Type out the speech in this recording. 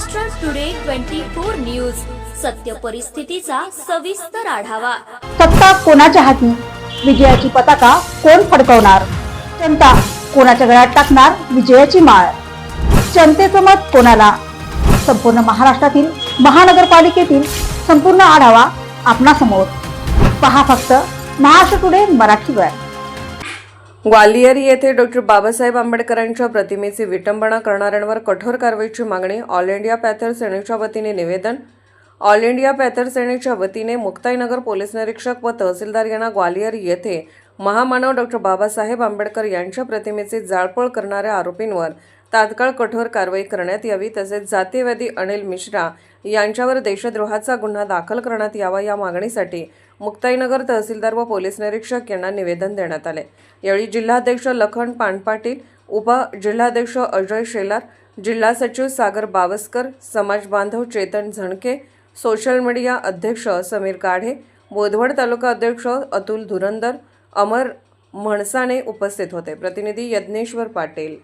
Maharashtra today 24 news, सत्य परिस्थितीचा सविस्तर आढावा। सत्ता कोणाच्या हाती, विजयाची पताका कोण फडकवणार, जनता कोणाच्या गळ्यात टाकणार विजयाची माळ, जनतेचं मत कोणाला, संपूर्ण महाराष्ट्रातील महानगरपालिकेतील संपूर्ण आढावा आपणासमोर पहा फक्त महाराष्ट्र टुडे मराठीवर। ग्वालियर येथे डॉक्टर बाबासाहेब आंबेडकरांच्या प्रतिमेची विटंबना करणाऱ्यांवर कठोर कारवाईची मागणी ऑल इंडिया पॅथर सेनेच्या वतीने निवेदन। ऑल इंडिया पॅथर सेनेच्या वतीने मुक्ताईनगर पोलीस निरीक्षक व तहसीलदार यांना ग्वालियर येथे महामानव डॉक्टर बाबासाहेब आंबेडकर यांच्या प्रतिमेची जाळपोळ करणाऱ्या आरोपींवर तात्काळ कठोर कारवाई करण्यात यावी, तसेच जातीयवादी अनिल मिश्रा यांच्यावर देशद्रोहाचा गुन्हा दाखल करण्यात यावा या मागणीसाठी मुक्ताईनगर तहसीलदार व पोलीस निरीक्षक यांना निवेदन देण्यात आले। यावेळी जिल्हाध्यक्ष लखन पानपाटील, उपजिल्हाध्यक्ष अजय शेलार, जिल्हा सचिव सागर बावस्कर, समाज बांधव चेतन झणके, सोशल मीडिया अध्यक्ष समीर गाढे, बोदवड तालुका अध्यक्ष अतुल धुरंदर, अमर म्हणसाने उपस्थित होते। प्रतिनिधी यज्ञेश्वर पाटील।